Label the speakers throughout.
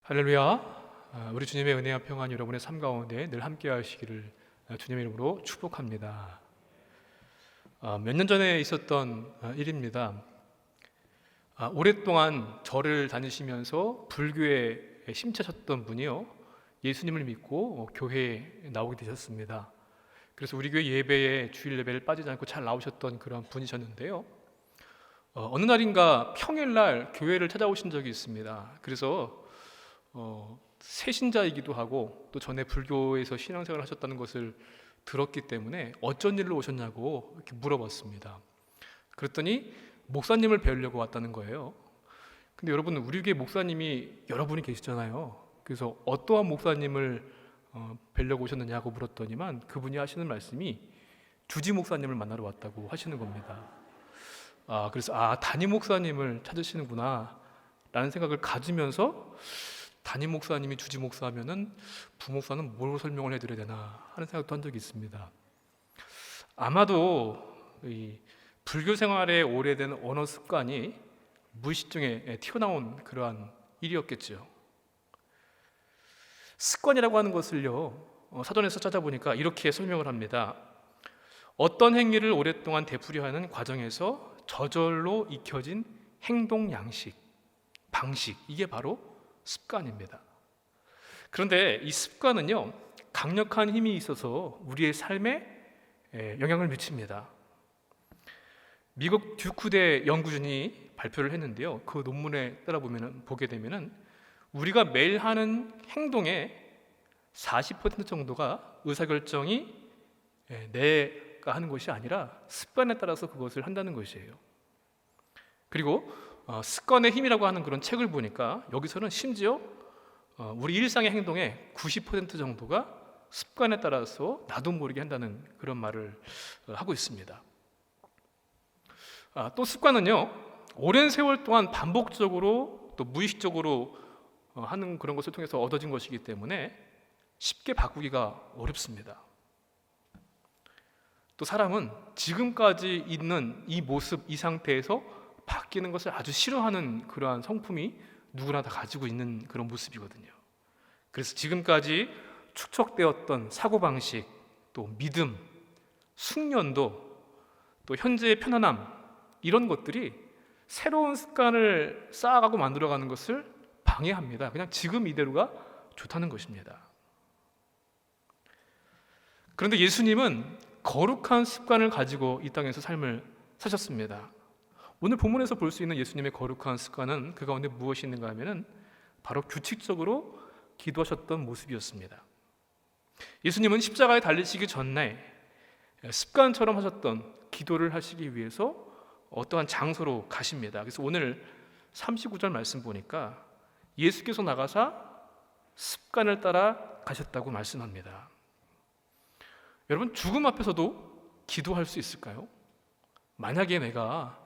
Speaker 1: 할렐루야. 우리 주님의 은혜와 평안이 여러분의 삶 가운데 늘 함께 하시기를 주님의 이름으로 축복합니다. 몇 년 전에 있었던 일입니다. 오랫동안 절을 다니시면서 불교에 심취하셨던 분이요, 예수님을 믿고 교회에 나오게 되셨습니다. 그래서 우리 교회 예배에 주일 예배를 빠지지 않고 잘 나오셨던 그런 분이셨는데요, 어느 날인가 평일날 교회를 찾아오신 적이 있습니다. 그래서 새신자이기도 하고 또 전에 불교에서 신앙생활을 하셨다는 것을 들었기 때문에 어쩐 일로 오셨냐고 이렇게 물어봤습니다. 그랬더니 목사님을 뵈려고 왔다는 거예요. 근데 여러분, 우리 교회 목사님이 여러분이 계시잖아요. 그래서 어떠한 목사님을 뵈려고 오셨느냐고 물었더니만 그분이 하시는 말씀이 주지 목사님을 만나러 왔다고 하시는 겁니다. 그래서 담임 목사님을 찾으시는구나 라는 생각을 가지면서, 담임 목사님이 주지 목사하면은 부목사는 뭘 설명을 해드려야 되나 하는 생각도 한 적이 있습니다. 아마도 이 불교 생활에 오래된 언어 습관이 무의식 중에 튀어나온 그러한 일이었겠죠. 습관이라고 하는 것을요, 사전에서 찾아보니까 이렇게 설명을 합니다. 어떤 행위를 오랫동안 되풀이하는 과정에서 저절로 익혀진 행동 양식, 방식, 이게 바로 습관입니다. 그런데 이 습관은요, 강력한 힘이 있어서 우리의 삶에 영향을 미칩니다. 미국 듀크대 연구진이 발표를 했는데요, 그 논문에 보게 되면은 우리가 매일 하는 행동의 40% 정도가 의사결정이 내가 하는 것이 아니라 습관에 따라서 그것을 한다는 것이에요. 그리고 습관의 힘이라고 하는 그런 책을 보니까 여기서는 심지어 우리 일상의 행동의 90% 정도가 습관에 따라서 나도 모르게 한다는 그런 말을 하고 있습니다. 또 습관은요, 오랜 세월 동안 반복적으로 또 무의식적으로 하는 그런 것을 통해서 얻어진 것이기 때문에 쉽게 바꾸기가 어렵습니다. 또 사람은 지금까지 있는 이 모습, 이 상태에서 바뀌는 것을 아주 싫어하는 그러한 성품이 누구나 다 가지고 있는 그런 모습이거든요. 그래서 지금까지 축적되었던 사고방식, 또 믿음, 숙련도, 또 현재의 편안함, 이런 것들이 새로운 습관을 쌓아가고 만들어가는 것을 방해합니다. 그냥 지금 이대로가 좋다는 것입니다. 그런데 예수님은 거룩한 습관을 가지고 이 땅에서 삶을 사셨습니다. 오늘 본문에서 볼 수 있는 예수님의 거룩한 습관은 그 가운데 무엇이 있는가 하면은 바로 규칙적으로 기도하셨던 모습이었습니다. 예수님은 십자가에 달리시기 전에 습관처럼 하셨던 기도를 하시기 위해서 어떠한 장소로 가십니다. 그래서 오늘 39절 말씀 보니까 예수께서 나가사 습관을 따라 가셨다고 말씀합니다. 여러분, 죽음 앞에서도 기도할 수 있을까요? 만약에 내가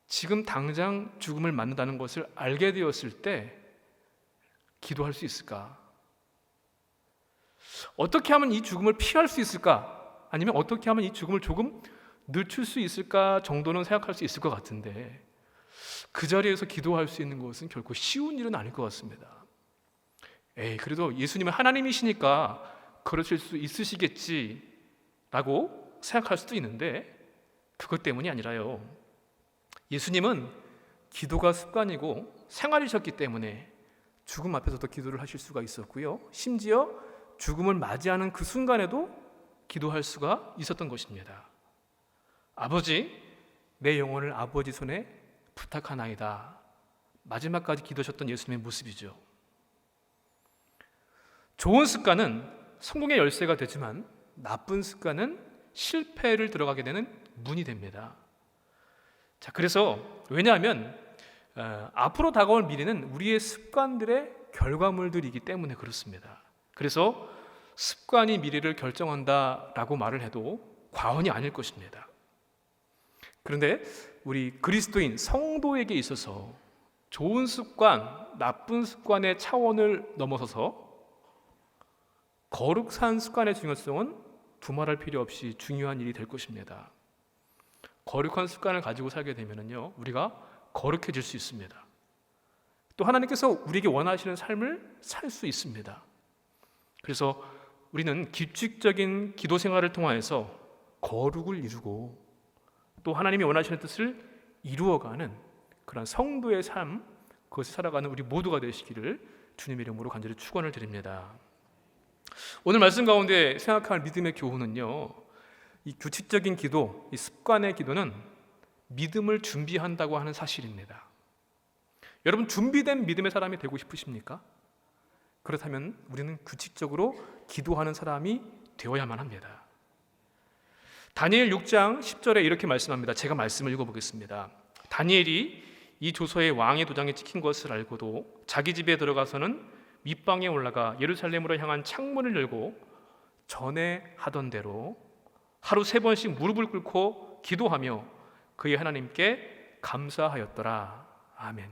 Speaker 1: 지금 당장 죽음을 맞는다는 것을 알게 되었을 때 기도할 수 있을까? 어떻게 하면 이 죽음을 피할 수 있을까? 아니면 어떻게 하면 이 죽음을 조금 늦출 수 있을까 정도는 생각할 수 있을 것 같은데, 그 자리에서 기도할 수 있는 것은 결코 쉬운 일은 아닐 것 같습니다. 그래도 예수님은 하나님이시니까 그러실 수 있으시겠지라고 생각할 수도 있는데, 그것 때문이 아니라요, 예수님은 기도가 습관이고 생활이셨기 때문에 죽음 앞에서도 기도를 하실 수가 있었고요, 심지어 죽음을 맞이하는 그 순간에도 기도할 수가 있었던 것입니다. 아버지, 내 영혼을 아버지 손에 부탁하나이다, 마지막까지 기도하셨던 예수님의 모습이죠. 좋은 습관은 성공의 열쇠가 되지만 나쁜 습관은 실패를 들어가게 되는 문이 됩니다. 자, 그래서 왜냐하면 앞으로 다가올 미래는 우리의 습관들의 결과물들이기 때문에 그렇습니다. 그래서 습관이 미래를 결정한다라고 말을 해도 과언이 아닐 것입니다. 그런데 우리 그리스도인 성도에게 있어서 좋은 습관, 나쁜 습관의 차원을 넘어서서 거룩한 습관의 중요성은 두말할 필요 없이 중요한 일이 될 것입니다. 거룩한 습관을 가지고 살게 되면요, 우리가 거룩해질 수 있습니다. 또 하나님께서 우리에게 원하시는 삶을 살 수 있습니다. 그래서 우리는 규칙적인 기도 생활을 통하여서 거룩을 이루고 또 하나님이 원하시는 뜻을 이루어가는 그런 성도의 삶, 그것을 살아가는 우리 모두가 되시기를 주님의 이름으로 간절히 축원을 드립니다. 오늘 말씀 가운데 생각할 믿음의 교훈은요, 이 규칙적인 기도, 이 습관의 기도는 믿음을 준비한다고 하는 사실입니다. 여러분, 준비된 믿음의 사람이 되고 싶으십니까? 그렇다면 우리는 규칙적으로 기도하는 사람이 되어야만 합니다. 다니엘 6장 10절에 이렇게 말씀합니다. 제가 말씀을 읽어보겠습니다. 다니엘이 이 조서에 왕의 도장이 찍힌 것을 알고도 자기 집에 들어가서는 윗방에 올라가 예루살렘으로 향한 창문을 열고 전에 하던 대로 하루 3번씩 무릎을 꿇고 기도하며 그의 하나님께 감사하였더라. 아멘.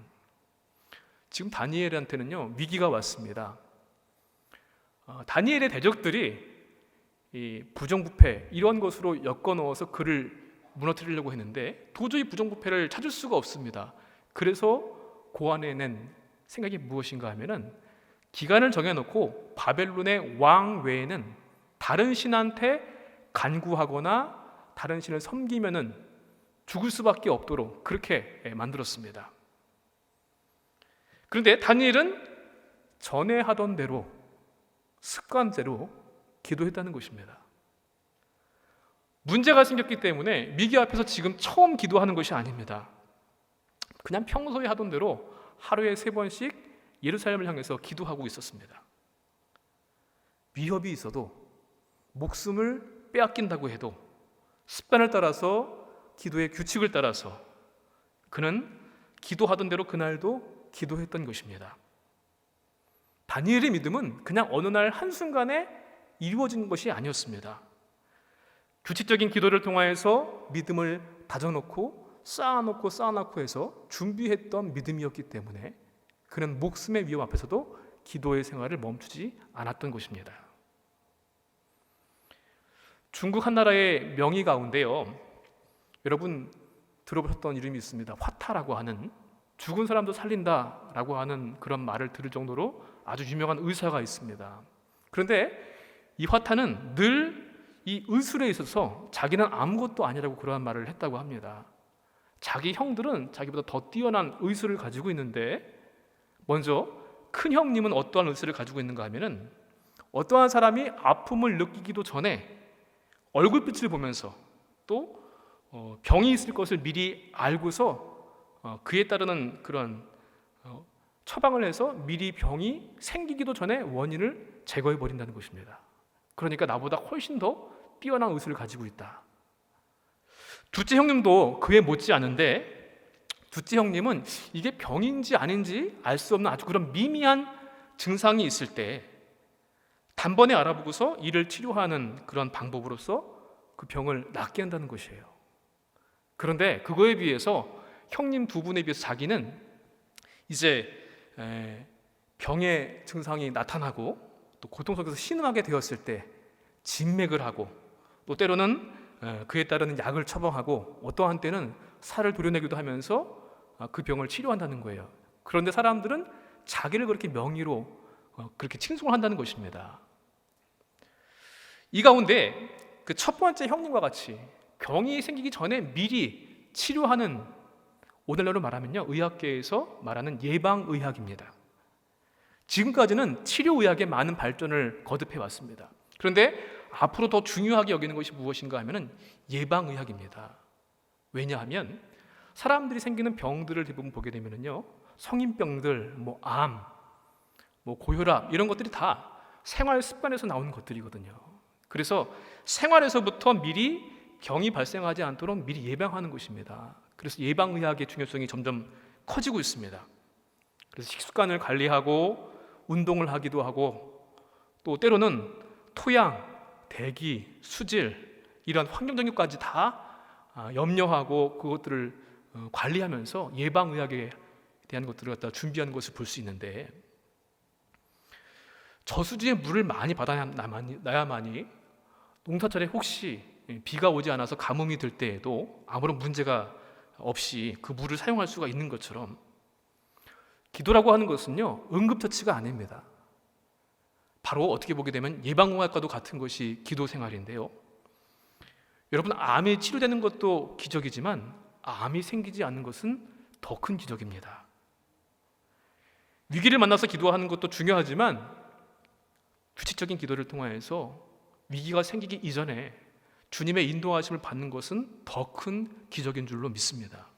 Speaker 1: 지금 다니엘한테는요, 위기가 왔습니다. 다니엘의 대적들이 이 부정부패 이런 것으로 엮어 넣어서 그를 무너뜨리려고 했는데 도저히 부정부패를 찾을 수가 없습니다. 그래서 고안해낸 생각이 무엇인가 하면은 기간을 정해놓고 바벨론의 왕 외에는 다른 신한테 간구하거나 다른 신을 섬기면은 죽을 수밖에 없도록 그렇게 만들었습니다. 그런데 다니엘은 전에 하던 대로 습관대로 기도했다는 것입니다. 문제가 생겼기 때문에 위기 앞에서 지금 처음 기도하는 것이 아닙니다. 그냥 평소에 하던 대로 하루에 3번씩 예루살렘을 향해서 기도하고 있었습니다. 위협이 있어도 목숨을 빼앗긴다고 해도 습관을 따라서 기도의 규칙을 따라서 그는 기도하던 대로 그날도 기도했던 것입니다. 다니엘의 믿음은 그냥 어느 날 한순간에 이루어진 것이 아니었습니다. 규칙적인 기도를 통하여서 믿음을 다져놓고 쌓아놓고 해서 준비했던 믿음이었기 때문에 그는 목숨의 위험 앞에서도 기도의 생활을 멈추지 않았던 것입니다. 중국 한 나라의 명의 가운데요, 여러분 들어보셨던 이름이 있습니다. 화타라고 하는, 죽은 사람도 살린다라고 하는 그런 말을 들을 정도로 아주 유명한 의사가 있습니다. 그런데 이 화타는 늘 이 의술에 있어서 자기는 아무것도 아니라고 그러한 말을 했다고 합니다. 자기 형들은 자기보다 더 뛰어난 의술을 가지고 있는데 먼저 큰 형님은 어떠한 의술을 가지고 있는가 하면은 어떠한 사람이 아픔을 느끼기도 전에 얼굴빛을 보면서 또 병이 있을 것을 미리 알고서 그에 따르는 그런 처방을 해서 미리 병이 생기기도 전에 원인을 제거해 버린다는 것입니다. 그러니까 나보다 훨씬 더 뛰어난 의술을 가지고 있다. 둘째 형님도 그에 못지 않은데 둘째 형님은 이게 병인지 아닌지 알 수 없는 아주 그런 미미한 증상이 있을 때 단번에 알아보고서 이를 치료하는 그런 방법으로서 그 병을 낫게 한다는 것이에요. 그런데 그거에 비해서 형님 2분에 비해서 자기는 이제 병의 증상이 나타나고 또 고통 속에서 신음하게 되었을 때 진맥을 하고 또 때로는 그에 따르는 약을 처방하고 어떠한 때는 살을 도려내기도 하면서 그 병을 치료한다는 거예요. 그런데 사람들은 자기를 그렇게 명의로 그렇게 칭송을 한다는 것입니다. 이 가운데 그 첫 번째 형님과 같이 병이 생기기 전에 미리 치료하는, 오늘날로 말하면요, 의학계에서 말하는 예방의학입니다. 지금까지는 치료의학에 많은 발전을 거듭해 왔습니다. 그런데 앞으로 더 중요하게 여기는 것이 무엇인가 하면은 예방의학입니다. 왜냐하면 사람들이 생기는 병들을 대부분 보게 되면은요, 성인병들, 암, 고혈압 이런 것들이 다 생활 습관에서 나오는 것들이거든요. 그래서 생활에서부터 미리 병이 발생하지 않도록 미리 예방하는 것입니다. 그래서 예방의학의 중요성이 점점 커지고 있습니다. 그래서 식습관을 관리하고 운동을 하기도 하고 또 때로는 토양, 대기, 수질 이런 환경적인까지 다 염려하고 그것들을 관리하면서 예방의학에 대한 것들을 갖다 준비하는 것을 볼 수 있는데 저수지에 물을 많이 받아놔야만이 농사철에 혹시 비가 오지 않아서 가뭄이 들 때에도 아무런 문제가 없이 그 물을 사용할 수가 있는 것처럼 기도라고 하는 것은요, 응급처치가 아닙니다. 바로 어떻게 보게 되면 예방공학과도 같은 것이 기도 생활인데요. 여러분, 암이 치료되는 것도 기적이지만 암이 생기지 않는 것은 더 큰 기적입니다. 위기를 만나서 기도하는 것도 중요하지만 규칙적인 기도를 통하여서 위기가 생기기 이전에 주님의 인도하심을 받는 것은 더 큰 기적인 줄로 믿습니다.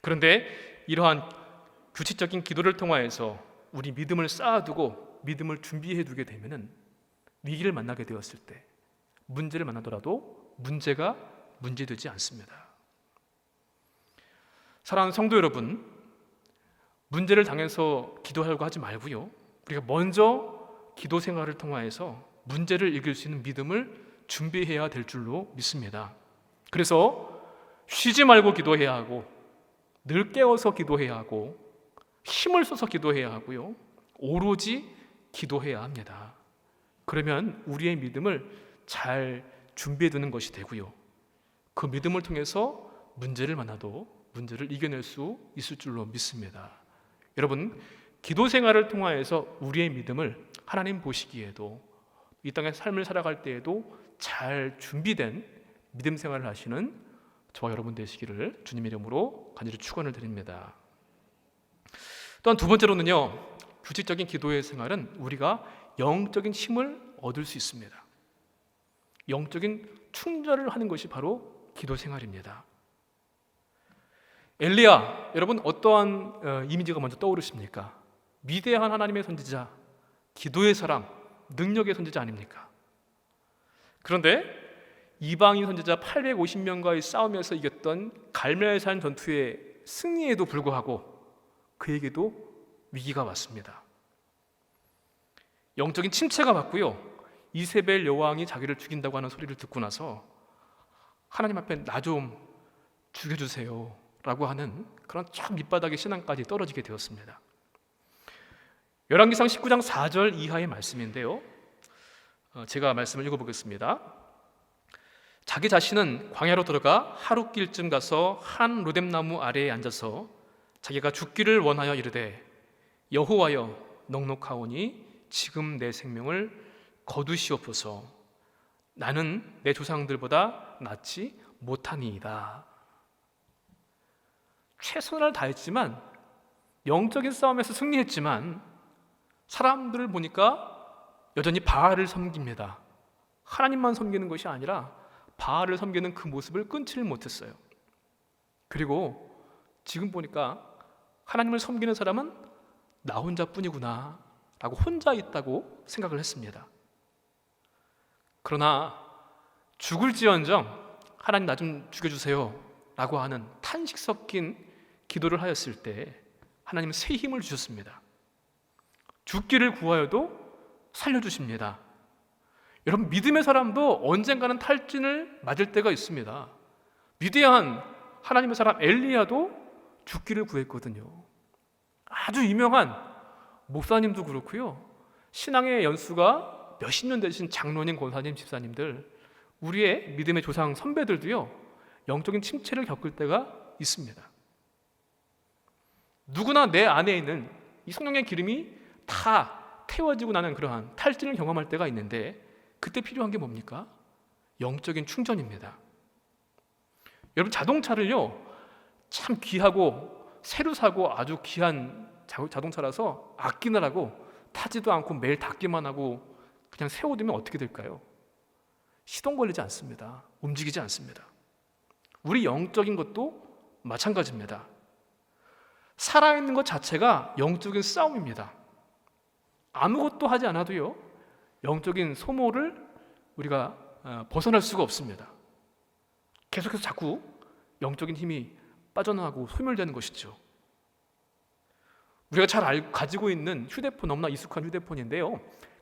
Speaker 1: 그런데 이러한 규칙적인 기도를 통하여서 우리 믿음을 쌓아두고 믿음을 준비해 두게 되면은 위기를 만나게 되었을 때 문제를 만나더라도 문제가 문제되지 않습니다. 사랑하는 성도 여러분, 문제를 당해서 기도하려고 하지 말고요, 우리가 먼저 기도 생활을 통하여서 문제를 이길 수 있는 믿음을 준비해야 될 줄로 믿습니다. 그래서 쉬지 말고 기도해야 하고, 늘 깨어서 기도해야 하고, 힘을 써서 기도해야 하고요, 오로지 기도해야 합니다. 그러면 우리의 믿음을 잘 준비해 두는 것이 되고요, 그 믿음을 통해서 문제를 만나도 문제를 이겨낼 수 있을 줄로 믿습니다. 여러분, 기도 생활을 통하여서 우리의 믿음을 하나님 보시기에도 이 땅의 삶을 살아갈 때에도 잘 준비된 믿음 생활을 하시는 저와 여러분 되시기를 주님의 이름으로 간절히 축원을 드립니다. 또한 두 번째로는요, 규칙적인 기도의 생활은 우리가 영적인 힘을 얻을 수 있습니다. 영적인 충전을 하는 것이 바로 기도 생활입니다. 엘리야, 여러분 어떠한 이미지가 먼저 떠오르십니까? 위대한 하나님의 선지자, 기도의 사람, 능력의 선지자 아닙니까? 그런데 이방인 선지자 850명과의 싸움에서 이겼던 갈멜산 전투의 승리에도 불구하고 그에게도 위기가 왔습니다. 영적인 침체가 왔고요, 이세벨 여왕이 자기를 죽인다고 하는 소리를 듣고 나서 하나님 앞에 나 좀 죽여주세요 라고 하는 그런 참 밑바닥의 신앙까지 떨어지게 되었습니다. 열왕기상 19장 4절 이하의 말씀인데요, 제가 말씀을 읽어보겠습니다. 자기 자신은 광야로 들어가 하룻길쯤 가서 한 로뎀나무 아래에 앉아서 자기가 죽기를 원하여 이르되, 여호와여, 넉넉하오니 지금 내 생명을 거두시옵소서. 나는 내 조상들보다 낫지 못하니이다. 최선을 다했지만, 영적인 싸움에서 승리했지만 사람들을 보니까 여전히 바알을 섬깁니다. 하나님만 섬기는 것이 아니라 바알을 섬기는 그 모습을 끊지를 못했어요. 그리고 지금 보니까 하나님을 섬기는 사람은 나 혼자뿐이구나 라고 혼자 있다고 생각을 했습니다. 그러나 죽을지언정 하나님 나 좀 죽여주세요 라고 하는 탄식 섞인 기도를 하였을 때 하나님은 새 힘을 주셨습니다. 죽기를 구하여도 살려주십니다. 여러분, 믿음의 사람도 언젠가는 탈진을 맞을 때가 있습니다. 위대한 하나님의 사람 엘리야도 죽기를 구했거든요. 아주 유명한 목사님도 그렇고요, 신앙의 연수가 몇십 년 되신 장로님, 권사님, 집사님들, 우리의 믿음의 조상 선배들도요, 영적인 침체를 겪을 때가 있습니다. 누구나 내 안에 있는 이 성령의 기름이 다 태워지고 나는 그러한 탈진을 경험할 때가 있는데, 그때 필요한 게 뭡니까? 영적인 충전입니다. 여러분, 자동차를요 참 귀하고 새로 사고 아주 귀한 자동차라서 아끼느라고 타지도 않고 매일 닦기만 하고 그냥 세워두면 어떻게 될까요? 시동 걸리지 않습니다. 움직이지 않습니다. 우리 영적인 것도 마찬가지입니다. 살아있는 것 자체가 영적인 싸움입니다. 아무것도 하지 않아도요, 영적인 소모를 우리가 벗어날 수가 없습니다. 계속해서 자꾸 영적인 힘이 빠져나가고 소멸되는 것이죠. 우리가 잘 가지고 있는 휴대폰, 너무나 익숙한 휴대폰인데요,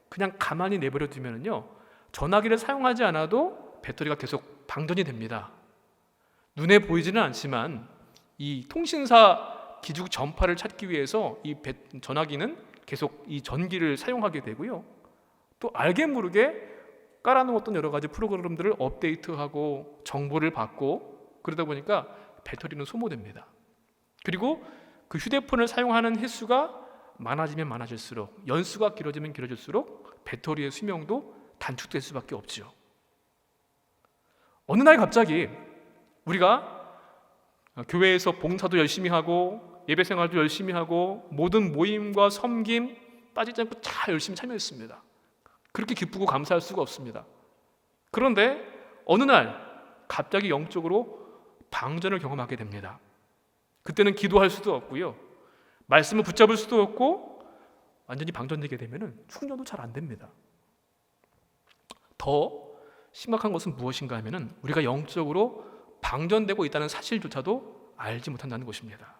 Speaker 1: 그냥 가만히 내버려 두면요, 전화기를 사용하지 않아도 배터리가 계속 방전이 됩니다. 눈에 보이지는 않지만 이 통신사 기죽 전파를 찾기 위해서 이 전화기는 계속 이 전기를 사용하게 되고요, 또 알게 모르게 깔아놓았던 여러 가지 프로그램들을 업데이트하고 정보를 받고 그러다 보니까 배터리는 소모됩니다. 그리고 그 휴대폰을 사용하는 횟수가 많아지면 많아질수록, 연수가 길어지면 길어질수록 배터리의 수명도 단축될 수밖에 없죠. 어느 날 갑자기 우리가 교회에서 봉사도 열심히 하고 예배 생활도 열심히 하고 모든 모임과 섬김 빠지지 않고 다 열심히 참여했습니다. 그렇게 기쁘고 감사할 수가 없습니다. 그런데 어느 날 갑자기 영적으로 방전을 경험하게 됩니다. 그때는 기도할 수도 없고요, 말씀을 붙잡을 수도 없고, 완전히 방전되게 되면 충전도 잘 안 됩니다. 더 심각한 것은 무엇인가 하면 우리가 영적으로 방전되고 있다는 사실조차도 알지 못한다는 것입니다.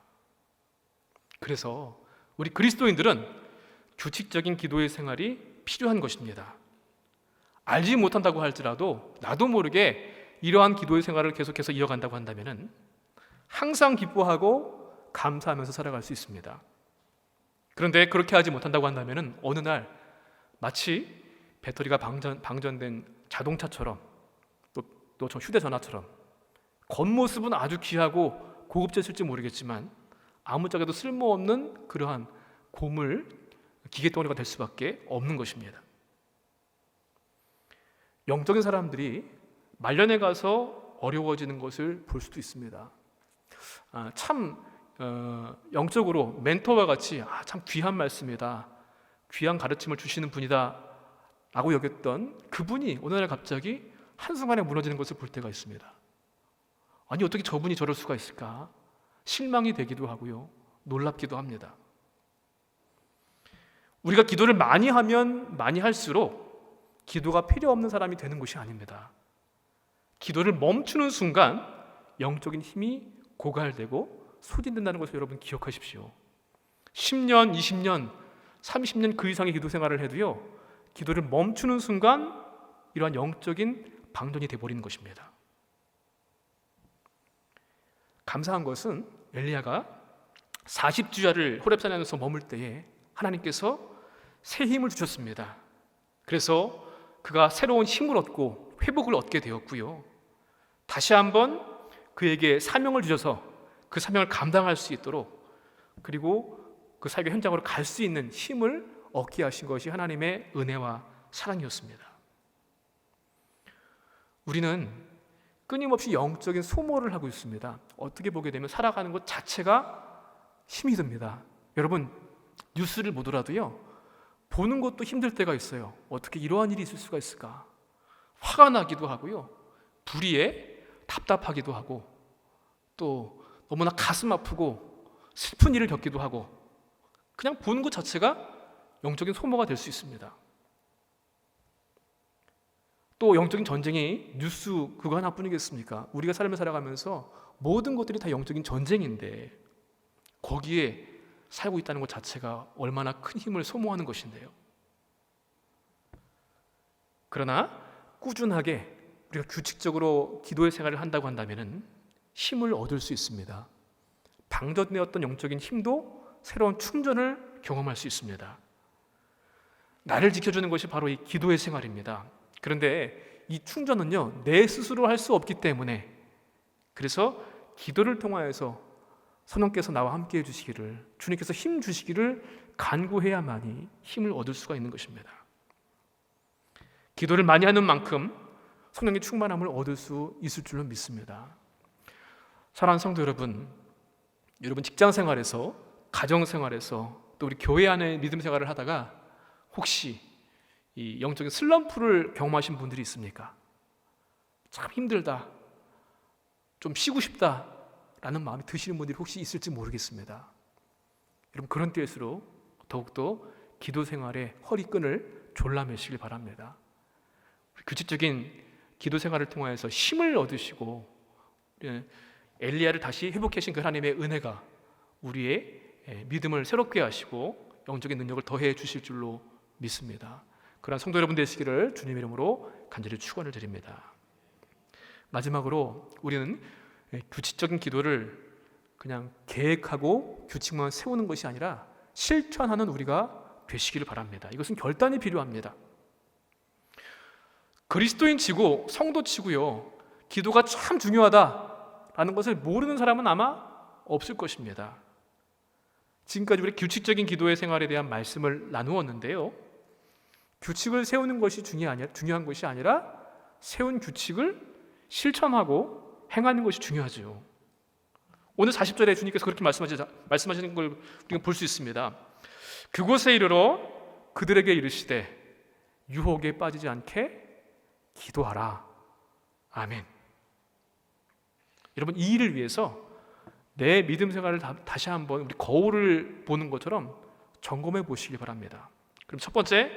Speaker 1: 그래서 우리 그리스도인들은 규칙적인 기도의 생활이 필요한 것입니다. 알지 못한다고 할지라도 나도 모르게 이러한 기도의 생활을 계속해서 이어간다고 한다면 항상 기뻐하고 감사하면서 살아갈 수 있습니다. 그런데 그렇게 하지 못한다고 한다면 어느 날 마치 배터리가 방전된 자동차처럼, 또 저 휴대전화처럼 겉모습은 아주 귀하고 고급졌을지 모르겠지만 아무짝에도 쓸모없는 그러한 고물, 기계덩어리가 될 수밖에 없는 것입니다. 영적인 사람들이 말년에 가서 어려워지는 것을 볼 수도 있습니다. 영적으로 멘토와 같이 참 귀한 말씀이다, 귀한 가르침을 주시는 분이다 라고 여겼던 그분이 어느 날 갑자기 한순간에 무너지는 것을 볼 때가 있습니다. 아니, 어떻게 저분이 저럴 수가 있을까? 실망이 되기도 하고요, 놀랍기도 합니다. 우리가 기도를 많이 하면 많이 할수록 기도가 필요 없는 사람이 되는 것이 아닙니다. 기도를 멈추는 순간 영적인 힘이 고갈되고 소진된다는 것을 여러분 기억하십시오. 10년, 20년, 30년 그 이상의 기도 생활을 해도요, 기도를 멈추는 순간 이러한 영적인 방전이 되어버리는 것입니다. 감사한 것은 엘리야가 40주야를 호렙산에서 머물 때에 하나님께서 새 힘을 주셨습니다. 그래서 그가 새로운 힘을 얻고 회복을 얻게 되었고요, 다시 한번 그에게 사명을 주셔서 그 사명을 감당할 수 있도록, 그리고 그 사역의 현장으로 갈 수 있는 힘을 얻게 하신 것이 하나님의 은혜와 사랑이었습니다. 우리는 끊임없이 영적인 소모를 하고 있습니다. 어떻게 보게 되면 살아가는 것 자체가 힘이 듭니다. 여러분, 뉴스를 보더라도요, 보는 것도 힘들 때가 있어요. 어떻게 이러한 일이 있을 수가 있을까? 화가 나기도 하고요, 불의에 답답하기도 하고, 또 너무나 가슴 아프고 슬픈 일을 겪기도 하고, 그냥 보는 것 자체가 영적인 소모가 될 수 있습니다. 또 영적인 전쟁이 뉴스 그거 하나뿐이겠습니까? 우리가 삶을 살아가면서 모든 것들이 다 영적인 전쟁인데 거기에 살고 있다는 것 자체가 얼마나 큰 힘을 소모하는 것인데요. 그러나 꾸준하게 우리가 규칙적으로 기도의 생활을 한다고 한다면 힘을 얻을 수 있습니다. 방전되었던 영적인 힘도 새로운 충전을 경험할 수 있습니다. 나를 지켜주는 것이 바로 이 기도의 생활입니다. 그런데 이 충전은요, 내 스스로 할 수 없기 때문에, 그래서 기도를 통하여서 성령께서 나와 함께 해주시기를, 주님께서 힘 주시기를 간구해야만이 힘을 얻을 수가 있는 것입니다. 기도를 많이 하는 만큼 성령의 충만함을 얻을 수 있을 줄로 믿습니다. 사랑하는 성도 여러분, 여러분 직장 생활에서, 가정 생활에서, 또 우리 교회 안에 믿음 생활을 하다가 혹시 이 영적인 슬럼프를 경험하신 분들이 있습니까? 참 힘들다, 좀 쉬고 싶다 라는 마음이 드시는 분들이 혹시 있을지 모르겠습니다. 여러분, 그런 때일수록 더욱더 기도 생활에 허리끈을 졸라매시길 바랍니다. 규칙적인 기도 생활을 통하여서 힘을 얻으시고 엘리야를 다시 회복해 주신 그 하나님의 은혜가 우리의 믿음을 새롭게 하시고 영적인 능력을 더해 주실 줄로 믿습니다. 그러한 성도 여러분 되시기를 주님의 이름으로 간절히 축원을 드립니다. 마지막으로 우리는 규칙적인 기도를 그냥 계획하고 규칙만 세우는 것이 아니라 실천하는 우리가 되시기를 바랍니다. 이것은 결단이 필요합니다. 그리스도인 치고 성도 치고요, 기도가 참 중요하다라는 것을 모르는 사람은 아마 없을 것입니다. 지금까지 우리 규칙적인 기도의 생활에 대한 말씀을 나누었는데요. 규칙을 세우는 것이 중요한 것이 아니라 세운 규칙을 실천하고 행하는 것이 중요하죠. 오늘 40절에 주님께서 그렇게 말씀하시는 걸 우리가 볼 수 있습니다. 그곳에 이르러 그들에게 이르시되 유혹에 빠지지 않게 기도하라. 아멘. 여러분, 이 일을 위해서 내 믿음 생활을 다시 한번 우리 거울을 보는 것처럼 점검해 보시기 바랍니다. 그럼 첫 번째,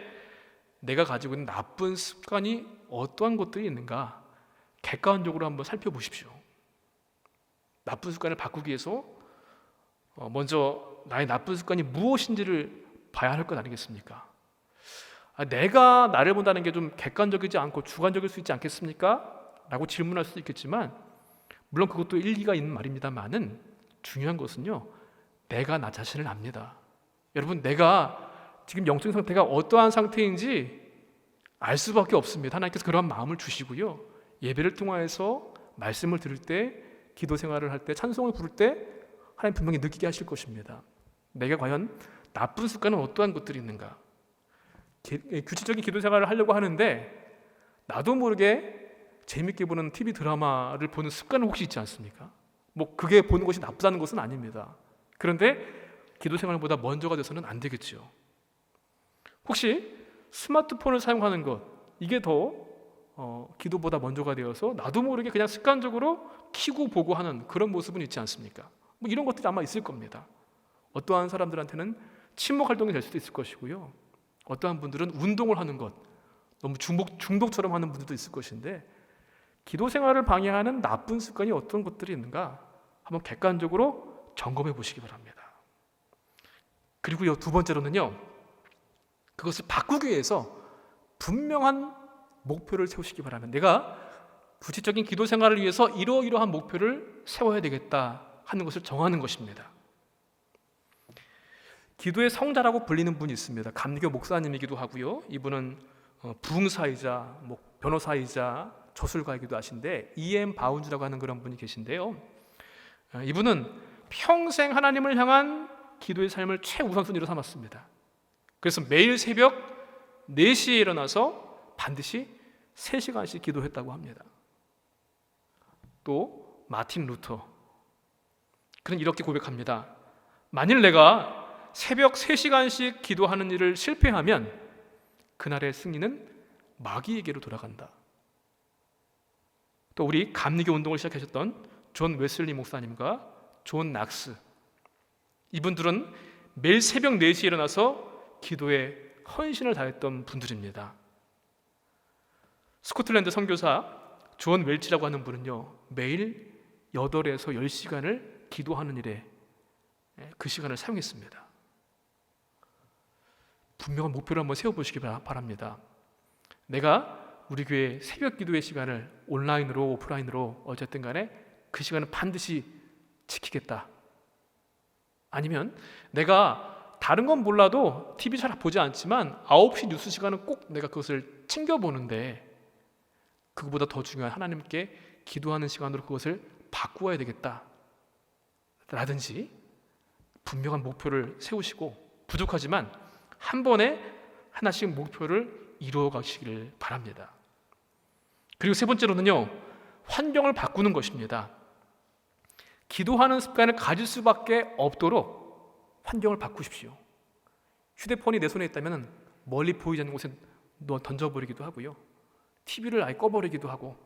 Speaker 1: 내가 가지고 있는 나쁜 습관이 어떠한 것들이 있는가 객관적으로 한번 살펴보십시오. 나쁜 습관을 바꾸기 위해서 먼저 나의 나쁜 습관이 무엇인지를 봐야 할 것 아니겠습니까? 내가 나를 본다는 게 좀 객관적이지 않고 주관적일 수 있지 않겠습니까? 라고 질문할 수도 있겠지만, 물론 그것도 일리가 있는 말입니다만은 중요한 것은요, 내가 나 자신을 압니다. 여러분, 내가 지금 영적인 상태가 어떠한 상태인지 알 수밖에 없습니다. 하나님께서 그러한 마음을 주시고요, 예배를 통하여서 말씀을 들을 때, 기도 생활을 할 때, 찬송을 부를 때 하나님 분명히 느끼게 하실 것입니다. 내가 과연 나쁜 습관은 어떠한 것들이 있는가? 규칙적인 기도 생활을 하려고 하는데 나도 모르게 재밌게 보는 TV 드라마를 보는 습관은 혹시 있지 않습니까? 뭐 그게 보는 것이 나쁘다는 것은 아닙니다. 그런데 기도 생활보다 먼저가 돼서는 안 되겠죠. 혹시 스마트폰을 사용하는 것, 이게 더 기도보다 먼저가 되어서 나도 모르게 그냥 습관적으로 켜고 보고 하는 그런 모습은 있지 않습니까? 뭐 이런 것들이 아마 있을 겁니다. 어떠한 사람들한테는 침묵 활동이 될 수도 있을 것이고요, 어떠한 분들은 운동을 하는 것, 너무 중독처럼 하는 분들도 있을 것인데, 기도 생활을 방해하는 나쁜 습관이 어떤 것들이 있는가 한번 객관적으로 점검해 보시기 바랍니다. 그리고요, 두 번째로는요, 그것을 바꾸기 위해서 분명한 목표를 세우시기 바랍니다. 내가 구체적인 기도 생활을 위해서 이러이러한 목표를 세워야 되겠다 하는 것을 정하는 것입니다. 기도의 성자라고 불리는 분이 있습니다. 감리교 목사님이기도 하고요, 이분은 부흥사이자 변호사이자 저술가이기도 하신데 E.M. 바운즈라고 하는 그런 분이 계신데요, 이분은 평생 하나님을 향한 기도의 삶을 최우선순위로 삼았습니다. 그래서 매일 새벽 4시에 일어나서 반드시 3시간씩 기도했다고 합니다. 또 마틴 루터, 그는 이렇게 고백합니다. 만일 내가 새벽 3시간씩 기도하는 일을 실패하면 그날의 승리는 마귀에게로 돌아간다. 또 우리 감리교 운동을 시작하셨던 존 웨슬리 목사님과 존 낙스, 이분들은 매일 새벽 4시에 일어나서 기도에 헌신을 다했던 분들입니다. 스코틀랜드 선교사 존 웰치라고 하는 분은요, 매일 8에서 10시간을 기도하는 일에 그 시간을 사용했습니다. 분명한 목표를 한번 세워보시기 바랍니다. 내가 우리 교회 새벽 기도의 시간을 온라인으로 오프라인으로 어쨌든 간에 그 시간을 반드시 지키겠다. 아니면 내가 다른 건 몰라도 TV 잘 보지 않지만 9시 뉴스 시간은 꼭 내가 그것을 챙겨보는데 그것보다 더 중요한 하나님께 기도하는 시간으로 그것을 바꾸어야 되겠다 라든지 분명한 목표를 세우시고, 부족하지만 한 번에 하나씩 목표를 이루어 가시기를 바랍니다. 그리고 세 번째로는요, 환경을 바꾸는 것입니다. 기도하는 습관을 가질 수밖에 없도록 환경을 바꾸십시오. 휴대폰이 내 손에 있다면 멀리 보이지 않는 곳에 던져버리기도 하고요, TV를 아예 꺼버리기도 하고,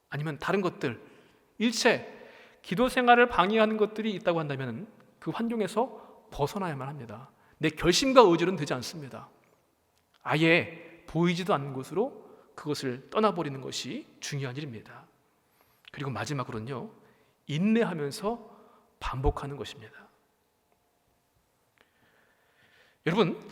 Speaker 1: 아니면 다른 것들, 일체 기도 생활을 방해하는 것들이 있다고 한다면 그 환경에서 벗어나야만 합니다. 내 결심과 의지는 되지 않습니다. 아예 보이지도 않는 곳으로 그것을 떠나버리는 것이 중요한 일입니다. 그리고 마지막으로는요, 인내하면서 반복하는 것입니다. 여러분,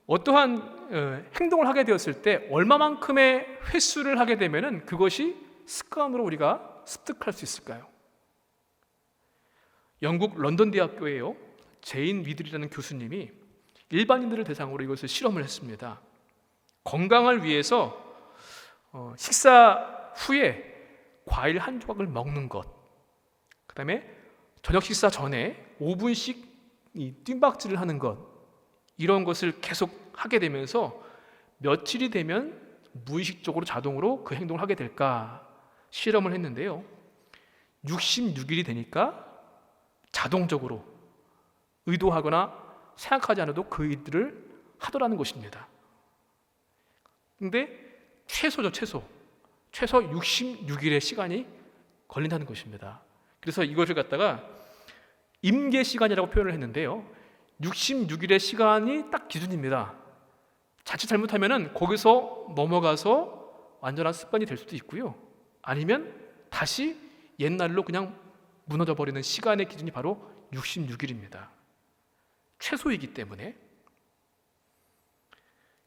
Speaker 1: 어떠한 행동을 하게 되었을 때 얼마만큼의 횟수를 하게 되면 그것이 습관으로 우리가 습득할 수 있을까요? 영국 런던 대학교에요, 제인 위들이라는 교수님이 일반인들을 대상으로 이것을 실험을 했습니다. 건강을 위해서 식사 후에 과일 한 조각을 먹는 것, 그 다음에 저녁 식사 전에 5분씩 이 뜀박질을 하는 것, 이런 것을 계속 하게 되면서 며칠이 되면 무의식적으로 자동으로 그 행동을 하게 될까 실험을 했는데요. 66일이 되니까 자동적으로 의도하거나 생각하지 않아도 그 일들을 하더라는 것입니다. 근데 최소 66일의 시간이 걸린다는 것입니다. 그래서 이것을 갖다가 임계 시간이라고 표현을 했는데요. 66일의 시간이 딱 기준입니다. 자칫 잘못하면은 거기서 넘어가서 완전한 습관이 될 수도 있고요. 아니면 다시 옛날로 그냥 무너져 버리는 시간의 기준이 바로 66일입니다. 최소이기 때문에.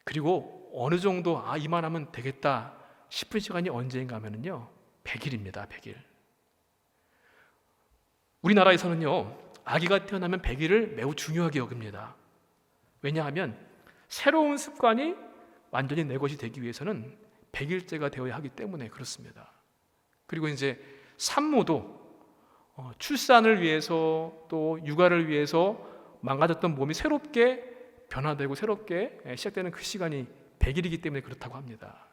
Speaker 1: 그리고 어느 정도 이만하면 되겠다 싶은 시간이 언제인가 하면은요, 100일입니다. 100일. 우리나라에서는요, 아기가 태어나면 100일을 매우 중요하게 여깁니다. 왜냐하면 새로운 습관이 완전히 내 것이 되기 위해서는 100일째가 되어야 하기 때문에 그렇습니다. 그리고 이제 산모도 출산을 위해서 또 육아를 위해서 망가졌던 몸이 새롭게 변화되고 새롭게 시작되는 그 시간이 100일이기 때문에 그렇다고 합니다.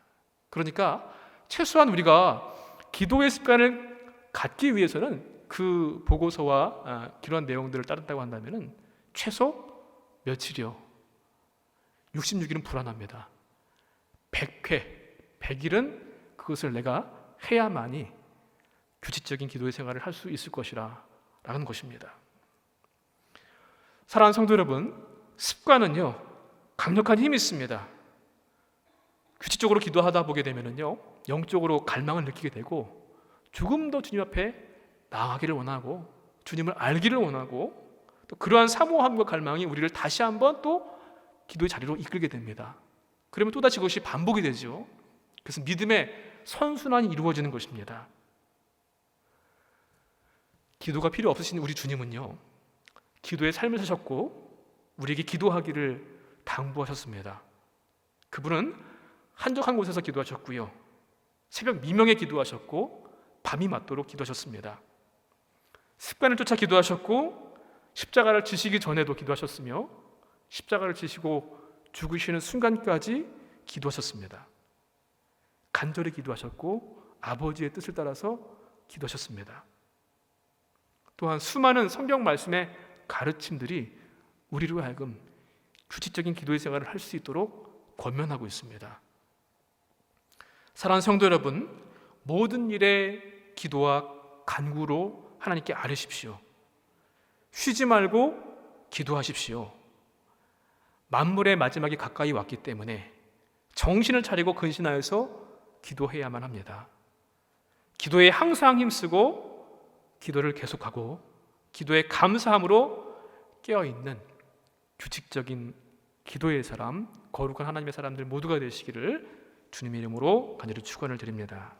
Speaker 1: 그러니까 최소한 우리가 기도의 습관을 갖기 위해서는 그 보고서와 기록한 내용들을 따른다고 한다면 최소 며칠이요? 66일은 불안합니다. 100회, 100일은 그것을 내가 해야만이 규칙적인 기도의 생활을 할 수 있을 것이라 라는 것입니다. 사랑하는 성도 여러분, 습관은요, 강력한 힘이 있습니다. 규칙적으로 기도하다 보게 되면은요, 영적으로 갈망을 느끼게 되고 조금 더 주님 앞에 나아가기를 원하고 주님을 알기를 원하고 또 그러한 사모함과 갈망이 우리를 다시 한번 또 기도의 자리로 이끌게 됩니다. 그러면 또다시 그것이 반복이 되죠. 그래서 믿음의 선순환이 이루어지는 것입니다. 기도가 필요 없으신 우리 주님은요, 기도의 삶을 사셨고 우리에게 기도하기를 당부하셨습니다. 그분은 한적한 곳에서 기도하셨고요, 새벽 미명에 기도하셨고 밤이 맞도록 기도하셨습니다. 습관을 쫓아 기도하셨고 십자가를 지시기 전에도 기도하셨으며 십자가를 지시고 죽으시는 순간까지 기도하셨습니다. 간절히 기도하셨고 아버지의 뜻을 따라서 기도하셨습니다. 또한 수많은 성경 말씀의 가르침들이 우리로 하여금 규칙적인 기도의 생활을 할 수 있도록 권면하고 있습니다. 사랑하는 성도 여러분, 모든 일에 기도와 간구로 하나님께 아뢰십시오. 쉬지 말고 기도하십시오. 만물의 마지막이 가까이 왔기 때문에 정신을 차리고 근신하여서 기도해야만 합니다. 기도에 항상 힘쓰고 기도를 계속하고 기도에 감사함으로 깨어있는 규칙적인 기도의 사람, 거룩한 하나님의 사람들 모두가 되시기를 주님의 이름으로 간절히 축원을 드립니다.